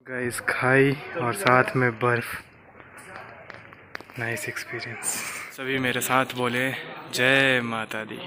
Guys खाई और साथ में बर्फ। Nice experience. सभी मेरे साथ बोले जय माता दी।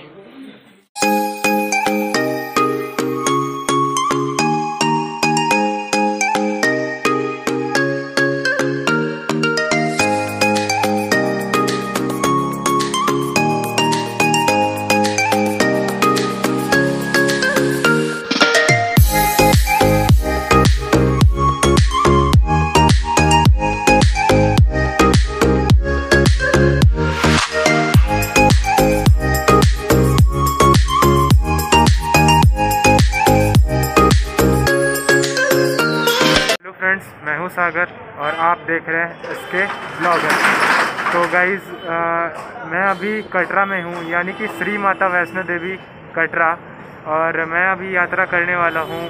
फ्रेंड्स, मैं हूं सागर और आप देख रहे हैं इसके ब्लॉगर। तो गाइज़ मैं अभी कटरा में हूं, यानी कि श्री माता वैष्णो देवी कटरा। और मैं अभी यात्रा करने वाला हूं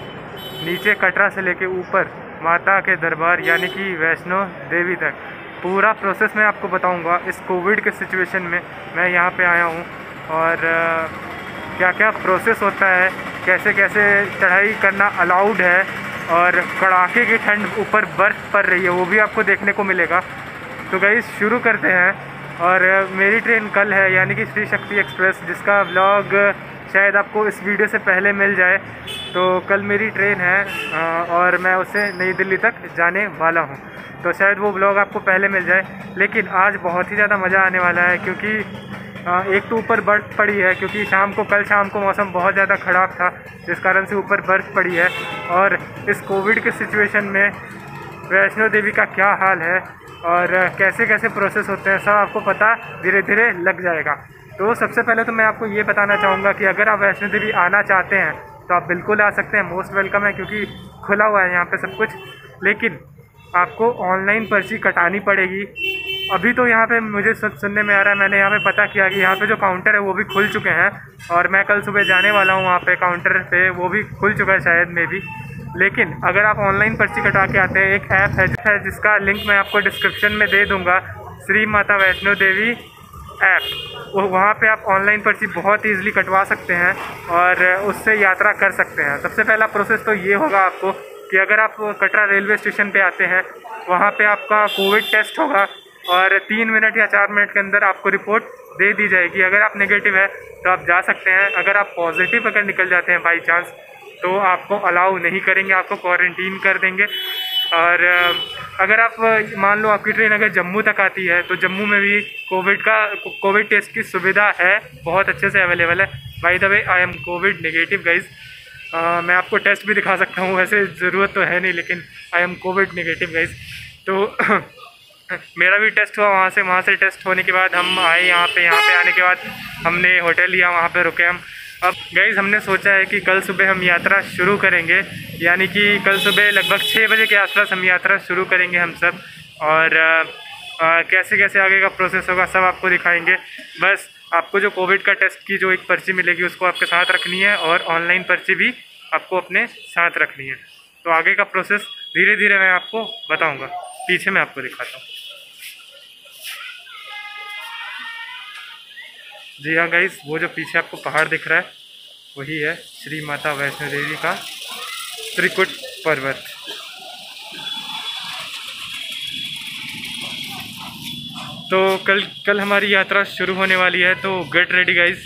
नीचे कटरा से लेके ऊपर माता के दरबार यानी कि वैष्णो देवी तक। पूरा प्रोसेस मैं आपको बताऊंगा। इस कोविड के सिचुएशन में मैं यहां पे आया हूं और क्या क्या प्रोसेस होता है, कैसे कैसे चढ़ाई करना अलाउड है और कड़ाके की ठंड ऊपर बर्फ़ पड़ रही है वो भी आपको देखने को मिलेगा। तो गाइस शुरू करते हैं। और मेरी ट्रेन कल है, यानी कि श्री शक्ति एक्सप्रेस, जिसका व्लॉग शायद आपको इस वीडियो से पहले मिल जाए। तो कल मेरी ट्रेन है और मैं उससे नई दिल्ली तक जाने वाला हूं, तो शायद वो व्लॉग आपको पहले मिल जाए। लेकिन आज बहुत ही ज़्यादा मज़ा आने वाला है, क्योंकि एक तो ऊपर बर्फ़ पड़ी है, क्योंकि कल शाम को मौसम बहुत ज़्यादा ख़राब था, जिस कारण से ऊपर बर्फ़ पड़ी है। और इस कोविड के सिचुएशन में वैष्णो देवी का क्या हाल है और कैसे कैसे प्रोसेस होते हैं, सब आपको पता धीरे धीरे लग जाएगा। तो सबसे पहले तो मैं आपको ये बताना चाहूँगा कि अगर आप वैष्णो देवी आना चाहते हैं तो आप बिल्कुल आ सकते हैं, मोस्ट वेलकम है, क्योंकि खुला हुआ है यहाँ पे सब कुछ। लेकिन आपको ऑनलाइन पर्ची कटानी पड़ेगी। अभी तो यहाँ पे मुझे सब सुनने में आ रहा है, मैंने यहाँ पे पता किया कि यहाँ पे जो काउंटर है वो भी खुल चुके हैं और मैं कल सुबह जाने वाला हूँ वहाँ पे काउंटर पे, वो भी खुल चुका है शायद में भी। लेकिन अगर आप ऑनलाइन पर्ची कटा के आते हैं, एक ऐप है जिसका लिंक मैं आपको डिस्क्रिप्शन में दे दूँगा, श्री माता वैष्णो देवी ऐप। वहाँ पे आप ऑनलाइन पर्ची बहुत ईजिली कटवा सकते हैं और उससे यात्रा कर सकते हैं। सबसे पहला प्रोसेस तो ये होगा आपको कि अगर आप कटरा रेलवे स्टेशन पे आते हैं, वहाँ पे आपका कोविड टेस्ट होगा और 3 मिनट या 4 मिनट के अंदर आपको रिपोर्ट दे दी जाएगी। अगर आप नेगेटिव है तो आप जा सकते हैं। अगर आप पॉजिटिव अगर निकल जाते हैं बाई चांस, तो आपको अलाउ नहीं करेंगे, आपको क्वारंटीन कर देंगे। और अगर आप मान लो आपकी ट्रेन अगर जम्मू तक आती है, तो जम्मू में भी कोविड टेस्ट की सुविधा है, बहुत अच्छे से अवेलेबल है। By the way I am Covid negative guys. मैं आपको टेस्ट भी दिखा सकता हूँ, वैसे ज़रूरत तो है नहीं, लेकिन I am Covid negative guys. तो मेरा भी टेस्ट हुआ वहाँ से टेस्ट होने के बाद हम आए यहाँ पे आने के बाद हमने होटल लिया, वहाँ पे रुके हम। अब गाइज़ हमने सोचा है कि कल सुबह हम यात्रा शुरू करेंगे, यानी कि कल सुबह लगभग 6 बजे के आसपास हम यात्रा शुरू करेंगे हम सब। और कैसे कैसे आगे का प्रोसेस होगा सब आपको दिखाएंगे। बस आपको जो कोविड का टेस्ट की जो एक पर्ची मिलेगी उसको आपके साथ रखनी है और ऑनलाइन पर्ची भी आपको अपने साथ रखनी है। तो आगे का प्रोसेस धीरे धीरे मैं आपको बताऊँगा, पीछे मैं आपको दिखाता हूँ। जी हाँ गाइस, वो जो पीछे आपको पहाड़ दिख रहा है वही है श्री माता वैष्णो देवी का त्रिकुट पर्वत। तो कल हमारी यात्रा शुरू होने वाली है, तो get ready guys.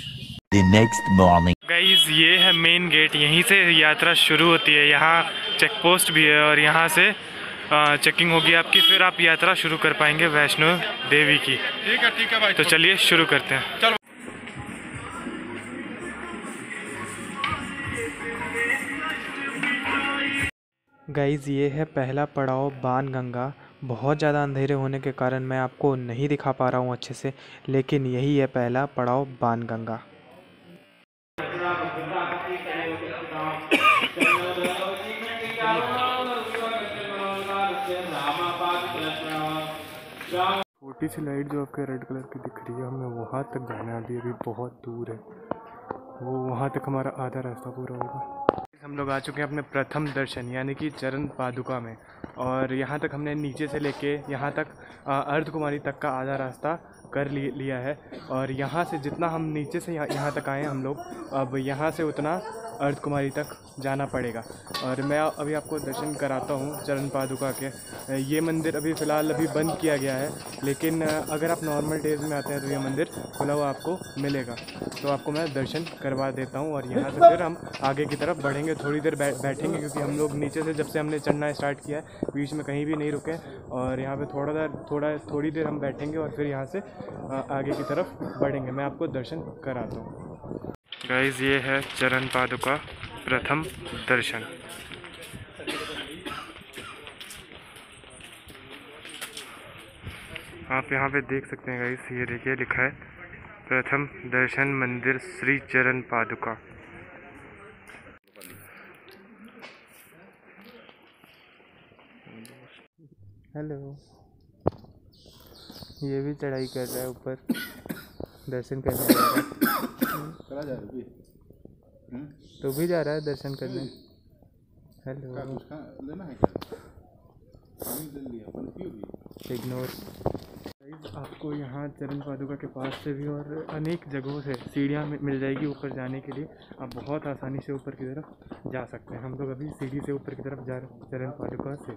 The next morning. Guys ये है मेन गेट, यहीं से यात्रा शुरू होती है। यहाँ चेक पोस्ट भी है और यहाँ से चेकिंग होगी आपकी, फिर आप यात्रा शुरू कर पाएंगे वैष्णो देवी की। ठीक है भाई। तो चलिए शुरू करते हैं। चलो। गाइज़ ये है पहला पड़ाव बाणगंगा। बहुत ज़्यादा अंधेरे होने के कारण मैं आपको नहीं दिखा पा रहा हूँ अच्छे से, लेकिन यही है पहला पड़ाव बाणगंगा। छोटी सी लाइट जो आपके रेड कलर की दिख रही है, हमें वहाँ तक जाना है, अभी बहुत दूर है वो, वहाँ तक हमारा आधा रास्ता पूरा होगा। हम लोग आ चुके हैं अपने प्रथम दर्शन यानी कि चरण पादुका में, और यहाँ तक हमने नीचे से लेके यहाँ तक अर्धकुमारी तक का आधा रास्ता कर लिया है। और यहाँ से जितना हम नीचे से यहाँ तक आए हैं हम लोग, अब यहाँ से उतना अर्ध कुमारी तक जाना पड़ेगा। और मैं अभी आपको दर्शन कराता हूँ चरण पादुका के। ये मंदिर अभी फ़िलहाल बंद किया गया है, लेकिन अगर आप नॉर्मल डेज़ में आते हैं तो ये मंदिर खुला हुआ आपको मिलेगा। तो आपको मैं दर्शन करवा देता हूँ और यहाँ से फिर हम आगे की तरफ बढ़ेंगे। थोड़ी देर बैठेंगे, क्योंकि हम लोग नीचे से जब से हमने चढ़ना स्टार्ट किया है बीच में कहीं भी नहीं रुके। और यहाँ पे थोड़ी देर हम बैठेंगे और फिर यहाँ से आगे की तरफ बढ़ेंगे। मैं आपको दर्शन कराता हूँ। गाइस, ये है चरण पादुका प्रथम दर्शन। आप यहाँ पे देख सकते हैं गाइस, ये देखिए लिखा है प्रथम दर्शन मंदिर श्री चरण पादुका। हेलो, ये भी चढ़ाई कर रहा है ऊपर, दर्शन करने जा रहा है। तो भी जा रहा है दर्शन करने। Hello, ignore. आपको यहाँ चरण पादुका के पास से भी और अनेक जगहों से सीढ़ियाँ मिल जाएगी ऊपर जाने के लिए। आप बहुत आसानी से ऊपर की तरफ जा सकते हैं। हम लोग अभी सीढ़ी से ऊपर की तरफ जा रहे हैं चरण पादुका से।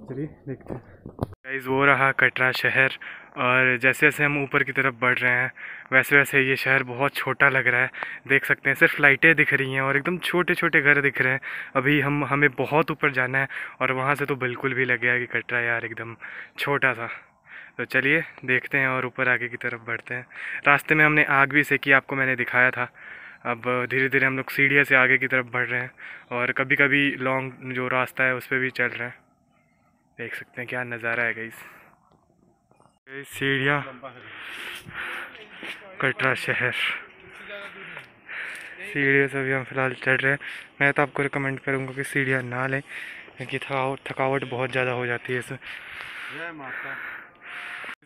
चलिए देखते हैं। गाइस, वो रहा कटरा शहर, और जैसे जैसे हम ऊपर की तरफ बढ़ रहे हैं वैसे वैसे ये शहर बहुत छोटा लग रहा है। देख सकते हैं सिर्फ लाइटें दिख रही हैं और एकदम छोटे छोटे घर दिख रहे हैं। अभी हमें बहुत ऊपर जाना है और वहाँ से तो बिल्कुल भी लगेगा कि कटरा यार एकदम छोटा सा। तो चलिए देखते हैं और ऊपर आगे की तरफ बढ़ते हैं। रास्ते में हमने आग भी सेकी, आपको मैंने दिखाया था। अब धीरे धीरे हम लोग सीढ़ियों से आगे की तरफ बढ़ रहे हैं और कभी कभी लॉन्ग जो रास्ता है उस पर भी चल रहे हैं। देख सकते हैं क्या नज़ारा है गाइस। सीढ़ियाँ, कटरा शहर, सीढ़ियों से भी हम फिलहाल चढ़ रहे हैं। मैं तो आपको रिकमेंड करूँगा कि सीढ़ियाँ ना लें, क्योंकि थकावट बहुत ज़्यादा हो जाती है इसमें।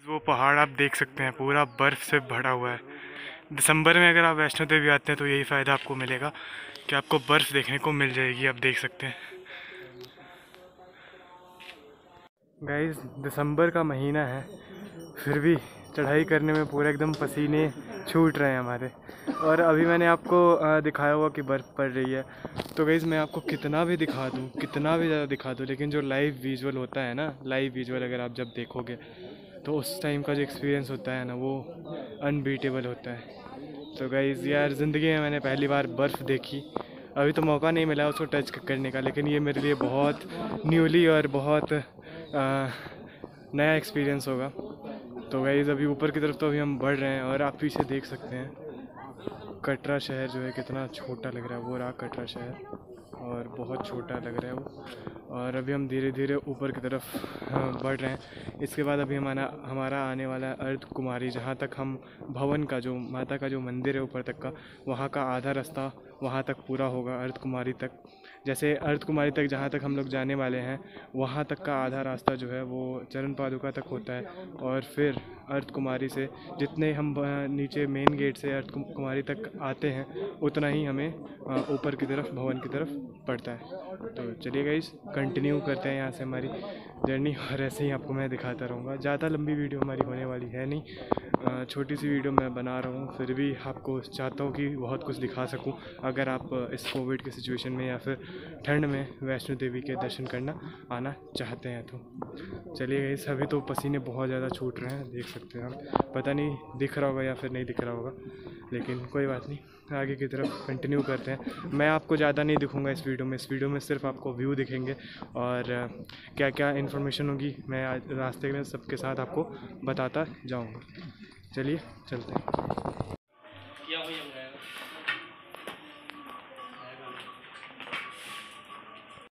वो पहाड़ आप देख सकते हैं पूरा बर्फ़ से भरा हुआ है। दिसंबर में अगर आप वैष्णो देवी आते हैं तो यही फ़ायदा आपको मिलेगा कि आपको बर्फ़ देखने को मिल जाएगी। आप देख सकते हैं गाइस, दिसंबर का महीना है, फिर भी चढ़ाई करने में पूरा एकदम पसीने छूट रहे हैं हमारे। और अभी मैंने आपको दिखाया हुआ कि बर्फ़ पड़ रही है। तो गाइस, मैं आपको कितना भी दिखा दूँ, कितना भी ज़्यादा दिखा दूँ, लेकिन जो लाइव विजुअल होता है ना, लाइव विजुअल अगर आप जब देखोगे तो उस टाइम का जो एक्सपीरियंस होता है ना, वो अनबीटेबल होता है। तो गाइस यार, ज़िंदगी में मैंने पहली बार बर्फ़ देखी। अभी तो मौका नहीं मिला उसको टच करने का, लेकिन ये मेरे लिए बहुत न्यूली और बहुत नया एक्सपीरियंस होगा। तो गाइस, अभी ऊपर की तरफ तो अभी हम बढ़ रहे हैं और आप पीछे देख सकते हैं कटरा शहर जो है कितना छोटा लग रहा है। वो रहा कटरा शहर और बहुत छोटा लग रहा है वो। और अभी हम धीरे धीरे ऊपर की तरफ बढ़ रहे हैं। इसके बाद अभी हमारा आने वाला है अर्ध कुमारी, जहाँ तक हम भवन का जो माता का जो मंदिर है ऊपर तक का, वहाँ का आधा रास्ता वहाँ तक पूरा होगा अर्ध कुमारी तक। जैसे अर्ध कुमारी तक जहाँ तक हम लोग जाने वाले हैं, वहाँ तक का आधा रास्ता जो है वो चरण पादुका तक होता है। और फिर अर्ध कुमारी से जितने हम नीचे मेन गेट से अर्ध कुमारी तक आते हैं, उतना ही हमें ऊपर की तरफ भवन की तरफ पड़ता है। तो चलिए गाइस, कंटिन्यू करते हैं यहाँ से हमारी जर्नी, और ऐसे ही आपको मैं दिखाता रहूँगा। ज़्यादा लंबी वीडियो हमारी होने वाली है नहीं, छोटी सी वीडियो मैं बना रहा हूँ, फिर भी आपको चाहता हूँ कि बहुत कुछ दिखा सकूँ। अगर आप इस कोविड की सिचुएशन में या फिर ठंड में वैष्णो देवी के दर्शन करना आना चाहते हैं तो चलिए गाइस। अभी तो पसीने बहुत ज़्यादा छूट रहे हैं, देख सकते हैं आप। पता नहीं दिख रहा होगा या फिर नहीं दिख रहा होगा, लेकिन कोई बात नहीं, आगे की तरफ कंटिन्यू करते हैं। मैं आपको ज़्यादा नहीं दिखूंगा इस वीडियो में सिर्फ आपको व्यू दिखेंगे और क्या क्या इन्फॉर्मेशन होगी मैं रास्ते में सबके साथ आपको बताता जाऊंगा। चलिए चलते हैं।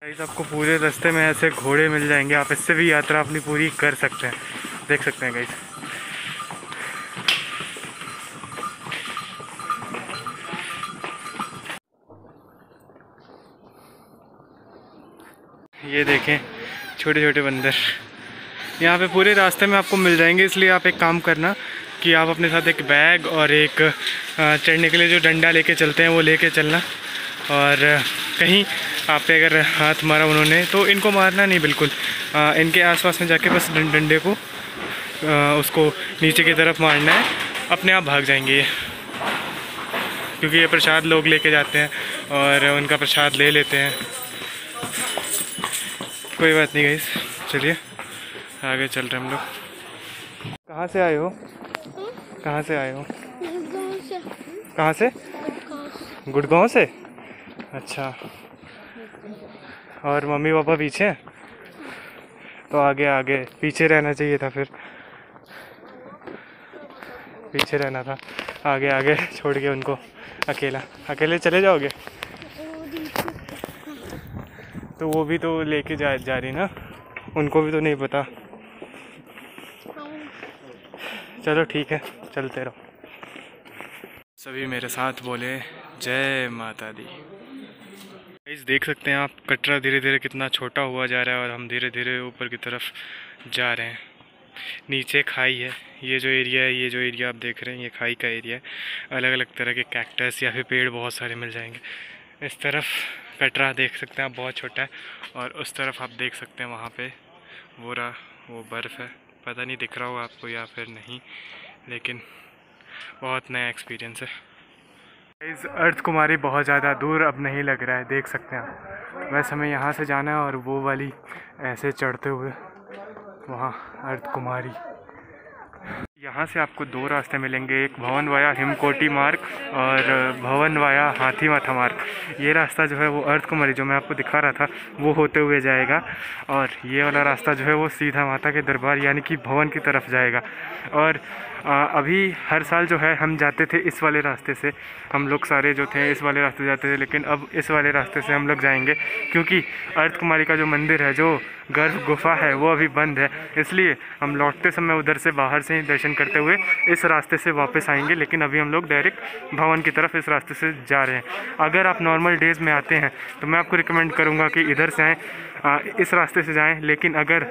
गाइस, आपको पूरे रास्ते में ऐसे घोड़े मिल जाएंगे, आप इससे भी यात्रा अपनी पूरी कर सकते हैं। देख सकते हैं गाइस। ये देखें छोटे छोटे बंदर यहाँ पे पूरे रास्ते में आपको मिल जाएंगे। इसलिए आप एक काम करना कि आप अपने साथ एक बैग और एक चढ़ने के लिए जो डंडा लेके चलते हैं वो लेके चलना। और कहीं आप पे अगर हाथ मारा उन्होंने तो इनको मारना नहीं बिल्कुल, इनके आसपास में जाके बस डंडे को उसको नीचे की तरफ मारना है, अपने आप भाग जाएंगे ये। क्योंकि ये प्रसाद लोग लेके जाते हैं और उनका प्रसाद ले लेते हैं। कोई बात नहीं गाइस, चलिए आगे चल रहे हैं हम लोग। कहाँ से आए हो? कहाँ से आए हो? कहाँ से? गुड़गांव से। अच्छा, और मम्मी पापा पीछे हैं? तो आगे आगे पीछे रहना चाहिए था, फिर पीछे रहना था, आगे आगे छोड़ के उनको अकेला। अकेले चले जाओगे? तो वो भी तो लेके जा रही ना, उनको भी तो नहीं पता। चलो ठीक है, चलते रहो। सभी मेरे साथ बोले जय माता दी। गाइस देख सकते हैं आप, कटरा धीरे धीरे कितना छोटा हुआ जा रहा है और हम धीरे धीरे ऊपर की तरफ जा रहे हैं। नीचे खाई है, ये जो एरिया है, ये जो एरिया आप देख रहे हैं, ये खाई का एरिया है। अलग अलग तरह के कैक्टस या फिर पेड़ बहुत सारे मिल जाएंगे। इस तरफ कटरा देख सकते हैं आप, बहुत छोटा है, और उस तरफ आप देख सकते हैं वहाँ पे वो बर्फ़ है। पता नहीं दिख रहा होगा आपको या फिर नहीं, लेकिन बहुत नया एक्सपीरियंस है। इस अर्थ कुमारी बहुत ज़्यादा दूर अब नहीं लग रहा है, देख सकते हैं आप। वैसे हमें यहाँ से जाना है और वो वाली ऐसे चढ़ते हुए वहाँ अर्थ कुमारी। यहाँ से आपको दो रास्ते मिलेंगे, एक भवन वाया हिमकोटी मार्ग और भवन वाया हाथी माथा मार्ग। ये रास्ता जो है वो अर्थ कुमारी जो मैं आपको दिखा रहा था वो होते हुए जाएगा, और ये वाला रास्ता जो है वो सीधा माता के दरबार यानी कि भवन की तरफ जाएगा। और अभी हर साल जो है हम जाते थे इस वाले रास्ते से, हम लोग सारे जो थे इस वाले रास्ते जाते थे, लेकिन अब इस वाले रास्ते से हम लोग जाएंगे क्योंकि अर्थ कुमारी का जो मंदिर है, जो गर्भ गुफा है, वो अभी बंद है। इसलिए हम लौटते समय उधर से बाहर से ही दर्शन करते हुए इस रास्ते से वापस आएंगे, लेकिन अभी हम लोग डायरेक्ट भवन की तरफ इस रास्ते से जा रहे हैं। अगर आप नॉर्मल डेज़ में आते हैं तो मैं आपको रिकमेंड करूँगा कि इधर से आएँ, इस रास्ते से जाएं। लेकिन अगर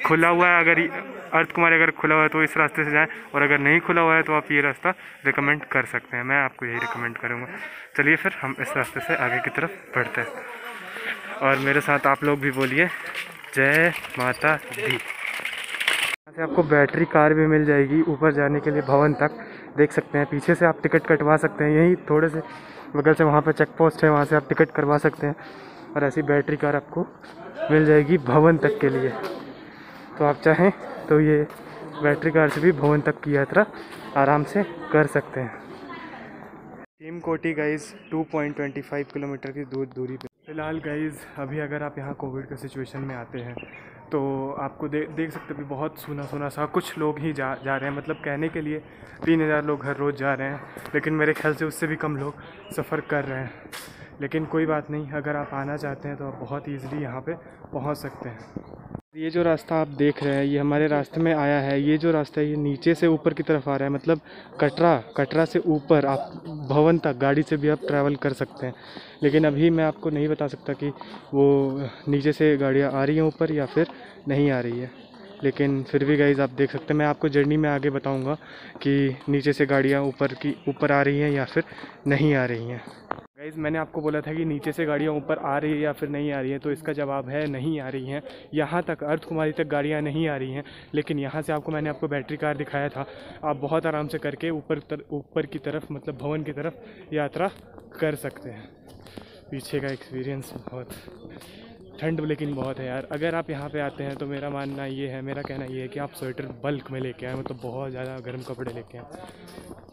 खुला हुआ है, अगर अर्थ कुमारी अगर खुला हुआ है तो इस रास्ते से जाएं, और अगर नहीं खुला हुआ है तो आप ये रास्ता रिकमेंड कर सकते हैं। मैं आपको यही रिकमेंड करूँगा। चलिए फिर हम इस रास्ते से आगे की तरफ बढ़ते हैं, और मेरे साथ आप लोग भी बोलिए जय माता दी। यहाँ से आपको बैटरी कार भी मिल जाएगी ऊपर जाने के लिए भवन तक, देख सकते हैं। पीछे से आप टिकट कटवा सकते हैं, यहीं थोड़े से बगल से वहाँ पर चेक पोस्ट है, वहाँ से आप टिकट करवा सकते हैं, और ऐसी बैटरी कार आपको मिल जाएगी भवन तक के लिए। तो आप चाहें तो ये बैटरी कार से भी भवन तक की यात्रा आराम से कर सकते हैं। हिमकोटी गाइज़ 2.25 किलोमीटर की दूरी पे। फ़िलहाल गाइज़ अभी अगर आप यहाँ कोविड के सिचुएशन में आते हैं तो आपको देख सकते हैं बहुत सूना सा, कुछ लोग ही जा रहे हैं। मतलब कहने के लिए 3000 लोग हर रोज़ जा रहे हैं, लेकिन मेरे ख्याल से उससे भी कम लोग सफ़र कर रहे हैं। लेकिन कोई बात नहीं, अगर आप आना चाहते हैं तो आप बहुत ईज़िली यहाँ पे पहुँच सकते हैं। ये जो रास्ता आप देख रहे हैं ये हमारे रास्ते में आया है। ये जो रास्ता है ये नीचे से ऊपर की तरफ आ रहा है, मतलब कटरा से ऊपर आप भवन तक गाड़ी से भी आप ट्रैवल कर सकते हैं। लेकिन अभी मैं आपको नहीं बता सकता कि वो नीचे से गाड़ियाँ आ रही हैं ऊपर या फिर नहीं आ रही है, लेकिन फिर भी गाइज़ आप देख सकते हैं। मैं आपको जर्नी में आगे बताऊंगा कि नीचे से गाड़ियाँ ऊपर आ रही हैं या फिर नहीं आ रही हैं। गाइज़ मैंने आपको बोला था कि नीचे से गाड़ियाँ ऊपर आ रही है या फिर नहीं आ रही हैं, तो इसका जवाब है नहीं आ रही हैं। यहाँ तक अर्थ कुमारी तक गाड़ियाँ नहीं आ रही हैं, लेकिन यहाँ से मैंने आपको बैटरी कार दिखाया था, आप बहुत आराम से करके ऊपर की तरफ मतलब भवन की तरफ यात्रा कर सकते हैं। पीछे का एक्सपीरियंस बहुत ठंड लेकिन बहुत है यार। अगर आप यहाँ पे आते हैं तो मेरा कहना ये है कि आप स्वेटर बल्क में लेके आए, मतलब बहुत ज़्यादा गर्म कपड़े लेके आए।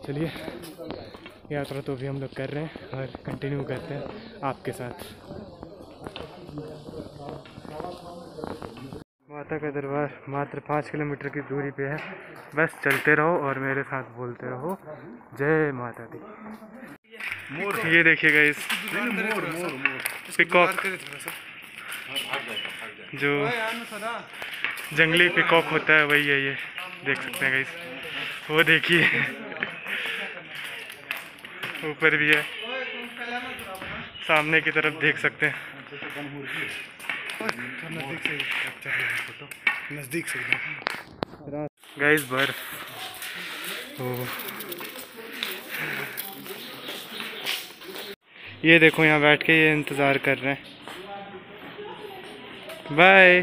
चलिए यात्रा तो अभी हम लोग कर रहे हैं और कंटिन्यू करते हैं आपके साथ। माता का दरबार मात्र 5 किलोमीटर की दूरी पे है। बस चलते रहो और मेरे साथ बोलते रहो जय माता दी। ये देखिए गाइस, पिकॉक, जो जंगली पिकॉक होता है वही है, ये देख सकते हैं गाइस। वो देखिए ऊपर भी है, सामने की तरफ देख सकते हैं। नज़दीक से गाइस बर्फ, ये देखो यहाँ बैठ के ये इंतज़ार कर रहे हैं। बाय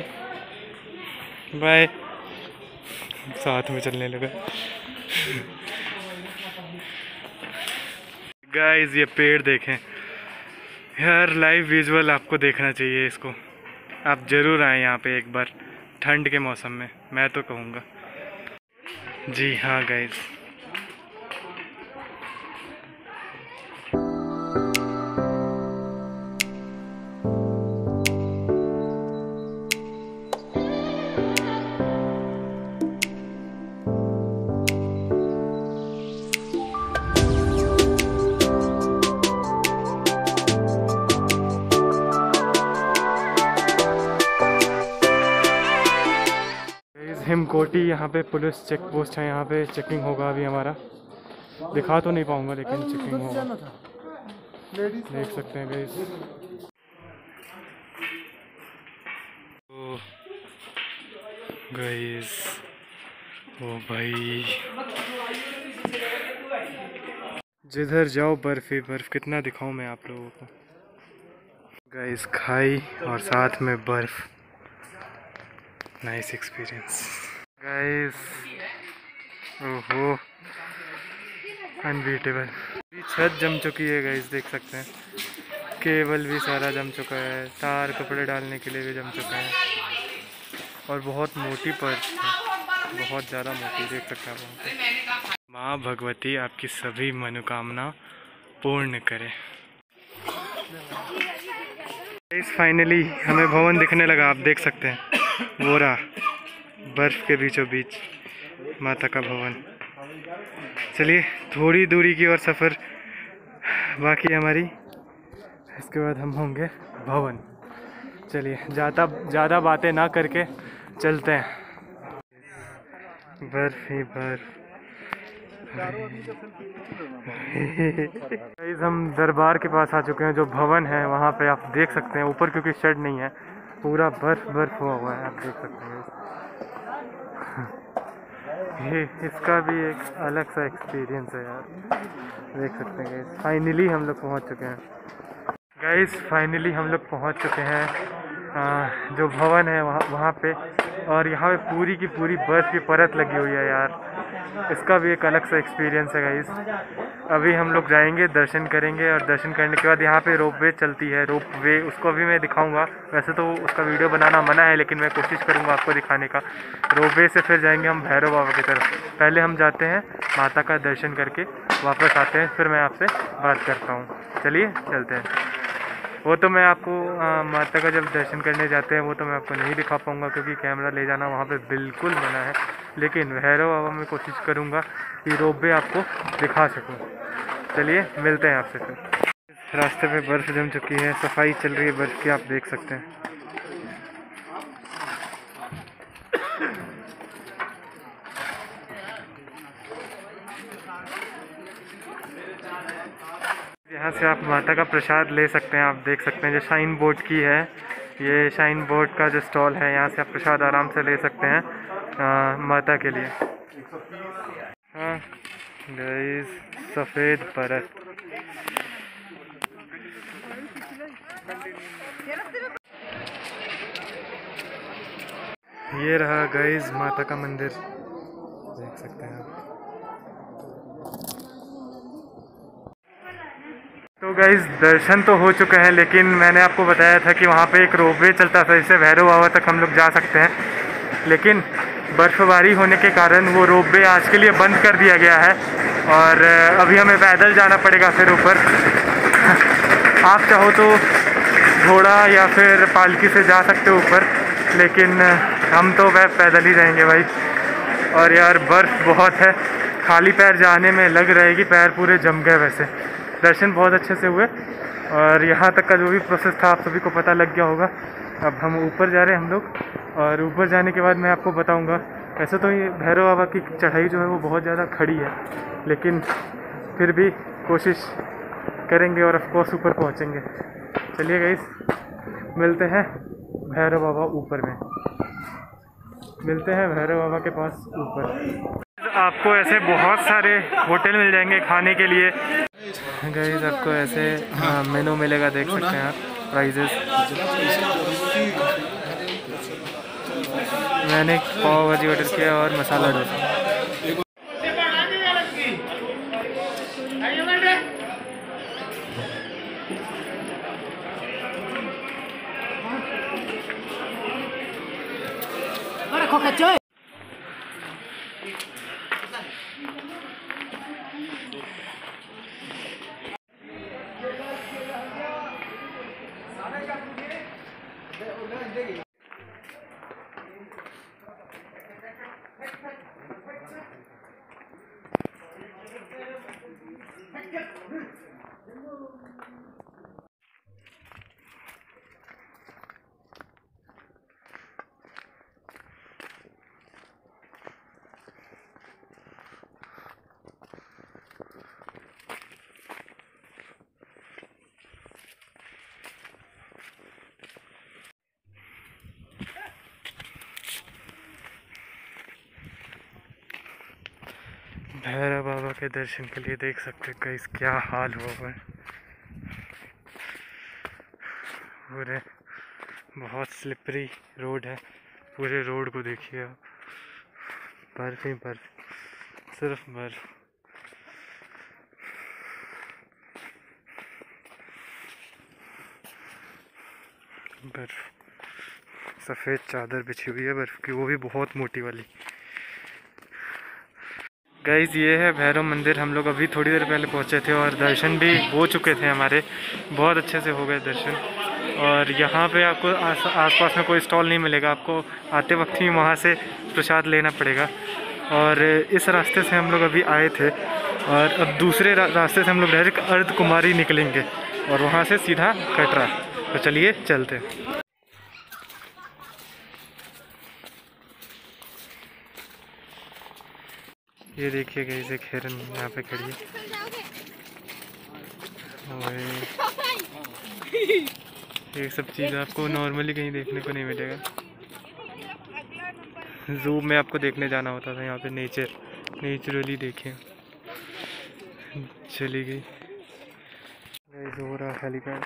बाय, साथ में चलने लगा। गाइस ये पेड़ देखें यार, लाइव विजुअल आपको देखना चाहिए इसको। आप ज़रूर आएँ यहाँ पे एक बार ठंड के मौसम में, मैं तो कहूँगा। जी हाँ गाइस। हिमकोटी यहाँ पे पुलिस चेक पोस्ट है, यहाँ पे चेकिंग होगा अभी हमारा। दिखा तो नहीं पाऊँगा लेकिन चेकिंग होगा, देख सकते हैं गाइस। गाइस ओ भाई, जिधर जाओ बर्फ ही बर्फ, कितना दिखाऊं मैं आप लोगों को। गाइस खाई और साथ में बर्फ, नाइस एक्सपीरियंस गाइस। ओहो अनबीटेबल। छत जम चुकी है गाइस, देख सकते हैं। केबल भी सारा जम चुका है, तार कपड़े डालने के लिए भी जम चुके हैं। और बहुत मोटी पर्च है, बहुत ज़्यादा मोटी, देख सकते हैं आप। माँ भगवती आपकी सभी मनोकामना पूर्ण करे। गाइस फाइनली हमें भवन दिखने लगा, आप देख सकते हैं। वो रहा बर्फ के बीचों बीच माता का भवन। चलिए थोड़ी दूरी की और सफ़र बाकी हमारी, इसके बाद हम होंगे भवन। चलिए ज़्यादा बातें ना करके चलते हैं। बर्फ ही बर्फ। गाइस हम दरबार के पास आ चुके हैं, जो भवन है वहाँ पे आप देख सकते हैं। ऊपर क्योंकि शेड नहीं है, पूरा बर्फ हुआ है, आप देख सकते हैं। ये इसका भी एक अलग सा एक्सपीरियंस है यार, देख सकते हैं गाइस। फाइनली हम लोग पहुँच चुके हैं गाइस, फाइनली हम लोग पहुँच चुके हैं जो भवन है वहाँ पे। और यहाँ पे पूरी की पूरी बर्फ़ की परत लगी हुई है यार, इसका भी एक अलग सा एक्सपीरियंस है गाइस। अभी हम लोग जाएंगे, दर्शन करेंगे, और दर्शन करने के बाद यहाँ पे रोपवे चलती है, रोपवे उसको भी मैं दिखाऊंगा। वैसे तो उसका वीडियो बनाना मना है, लेकिन मैं कोशिश करूँगा आपको दिखाने का। रोपवे से फिर जाएंगे हम भैरव बाबा की तरफ। पहले हम जाते हैं माता का दर्शन करके वापस आते हैं, फिर मैं आपसे बात करता हूँ। चलिए चलते हैं। वो तो मैं आपको माता का जब दर्शन करने जाते हैं वो तो मैं आपको नहीं दिखा पाऊँगा, क्योंकि कैमरा ले जाना वहाँ पे बिल्कुल मना है। लेकिन भैरव बाबा में कोशिश करूँगा कि रोपवे आपको दिखा सकूँ। चलिए मिलते हैं आपसे फिर। रास्ते पे बर्फ़ जम चुकी है, सफाई चल रही है बर्फ़ की, आप देख सकते हैं। यहाँ से आप माता का प्रसाद ले सकते हैं, आप देख सकते हैं। जो शाइन बोर्ड की है, ये शाइन बोर्ड का जो स्टॉल है, यहाँ से आप प्रसाद आराम से ले सकते हैं माता के लिए। हाँ गाइस, सफ़ेद परत। ये रहा गाइस माता का मंदिर, देख सकते हैं आप। तो गाइस दर्शन तो हो चुके हैं, लेकिन मैंने आपको बताया था कि वहाँ पे एक रोपवे चलता था, इससे भैरव बाबा तक हम लोग जा सकते हैं। लेकिन बर्फबारी होने के कारण वो रोपवे आज के लिए बंद कर दिया गया है, और अभी हमें पैदल जाना पड़ेगा फिर ऊपर। आप चाहो तो घोड़ा या फिर पालकी से जा सकते हो ऊपर, लेकिन हम तो पैदल ही जाएंगे भाई। और यार बर्फ़ बहुत है, खाली पैर जाने में लग रहा है कि पैर पूरे जम गए। वैसे दर्शन बहुत अच्छे से हुए, और यहाँ तक का जो भी प्रोसेस था आप सभी को पता लग गया होगा। अब हम ऊपर जा रहे हैं हम लोग, और ऊपर जाने के बाद मैं आपको बताऊँगा। वैसे तो ये भैरव बाबा की चढ़ाई जो है वो बहुत ज़्यादा खड़ी है, लेकिन फिर भी कोशिश करेंगे और ऑफ कोर्स ऊपर पहुँचेंगे। चलिए गाइस मिलते हैं भैरव बाबा ऊपर में, मिलते हैं भैरव बाबा के पास ऊपर। आपको ऐसे बहुत सारे होटल मिल जाएंगे खाने के लिए गाइस, आपको ऐसे मेनू मिलेगा, देख सकते हैं आप प्राइजेस। मैंने पाव भाजी ऑर्डर किया और मसाला डोसा। भैरव बाबा के दर्शन के लिए देख सकते हैं गाइस क्या हाल हुआ है। पूरे बहुत स्लिपरी रोड है, पूरे रोड को देखिए आप, बर्फ ही बर्फ, सिर्फ बर्फ। बर्फ, सफ़ेद चादर बिछी हुई है बर्फ की, वो भी बहुत मोटी वाली। गाइस ये है भैरव मंदिर। हम लोग अभी थोड़ी देर पहले पहुंचे थे और दर्शन भी हो चुके थे हमारे, बहुत अच्छे से हो गए दर्शन। और यहाँ पे आपको आसपास में कोई स्टॉल नहीं मिलेगा, आपको आते वक्त ही वहाँ से प्रसाद लेना पड़ेगा। और इस रास्ते से हम लोग अभी आए थे और अब दूसरे रास्ते से हम लोग डायरेक्ट अर्धकुमारी निकलेंगे और वहाँ से सीधा कटरा। तो चलिए चलते हैं। ये देखिए गाइस एक हिरन यहाँ पे खड़ी है। और ये सब चीज़ आपको नॉर्मली कहीं देखने को नहीं मिलेगा। जू में आपको देखने जाना होता था, यहाँ पे नेचुरली देखिए। चली गई गाइस, हो रहा हेलीपैड।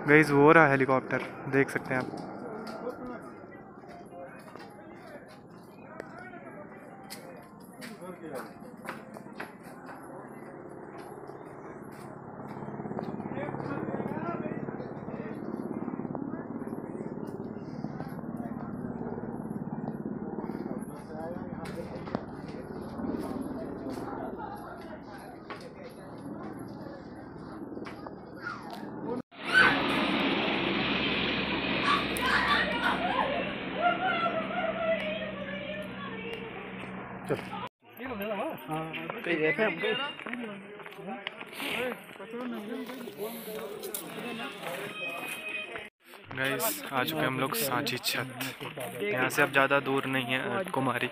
गाइस वो रहा हेलीकॉप्टर, देख सकते हैं आप। गाइस आ चुके हम लोग सांची छत। यहाँ से अब ज़्यादा दूर नहीं है कुमारी।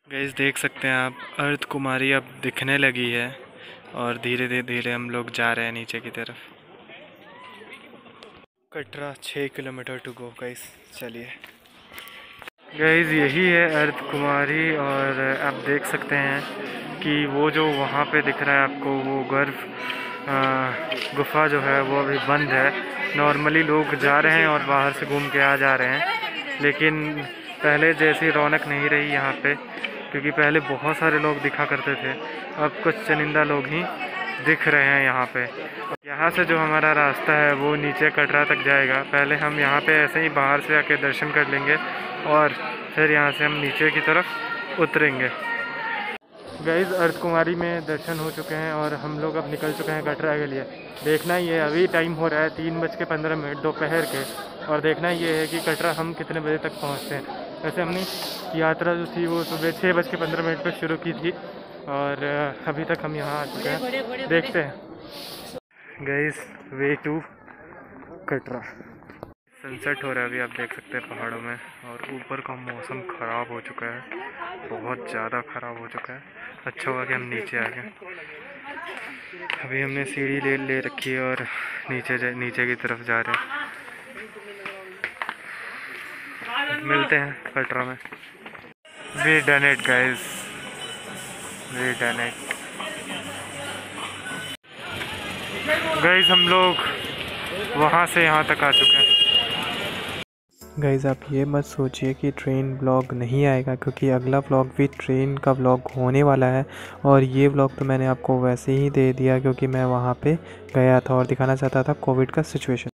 गाइस देख सकते हैं आप, अर्ध कुमारी अब दिखने लगी है और धीरे धीरे हम लोग जा रहे हैं नीचे की तरफ। Katra 6 kilometre to go guys, चलिए। गाइस यही है अर्ध कुमारी और आप देख सकते हैं कि वो जो वहाँ पे दिख रहा है आपको, वो गुफा जो है वो अभी बंद है। नॉर्मली लोग जा रहे हैं और बाहर से घूम के आ जा रहे हैं, लेकिन पहले जैसी रौनक नहीं रही यहाँ पे, क्योंकि पहले बहुत सारे लोग दिखा करते थे, अब कुछ चनिंदा लोग ही दिख रहे हैं यहाँ पे। यहाँ से जो हमारा रास्ता है वो नीचे कटरा तक जाएगा। पहले हम यहाँ पे ऐसे ही बाहर से आके दर्शन कर लेंगे और फिर यहाँ से हम नीचे की तरफ उतरेंगे। गाइस अर्ध कुमारी में दर्शन हो चुके हैं और हम लोग अब निकल चुके हैं कटरा के लिए। देखना ही है, अभी टाइम हो रहा है 3:15 दोपहर के, और देखना ये है कि कटरा हम कितने बजे तक पहुँचते हैं। वैसे हमने यात्रा जो थी वो सुबह 6:15 पर शुरू की थी और अभी तक हम यहाँ आ चुके हैं। देखते हैं guys, way to Katra. Sunset हो रहा है अभी, आप देख सकते हैं पहाड़ों में, और ऊपर का मौसम ख़राब हो चुका है, बहुत ज़्यादा ख़राब हो चुका है। अच्छा हुआ कि हम नीचे आ गए। अभी हमने सीढ़ी ले रखी है और नीचे की तरफ जा रहे हैं। मिलते हैं कटरा में। We done it guys, we done it guys. हम लोग वहाँ से यहाँ तक आ चुके हैं। गाइज़ आप ये मत सोचिए कि ट्रेन व्लॉग नहीं आएगा, क्योंकि अगला व्लॉग भी ट्रेन का व्लॉग होने वाला है। और ये व्लॉग तो मैंने आपको वैसे ही दे दिया क्योंकि मैं वहाँ पे गया था और दिखाना चाहता था कोविड का सिचुएशन।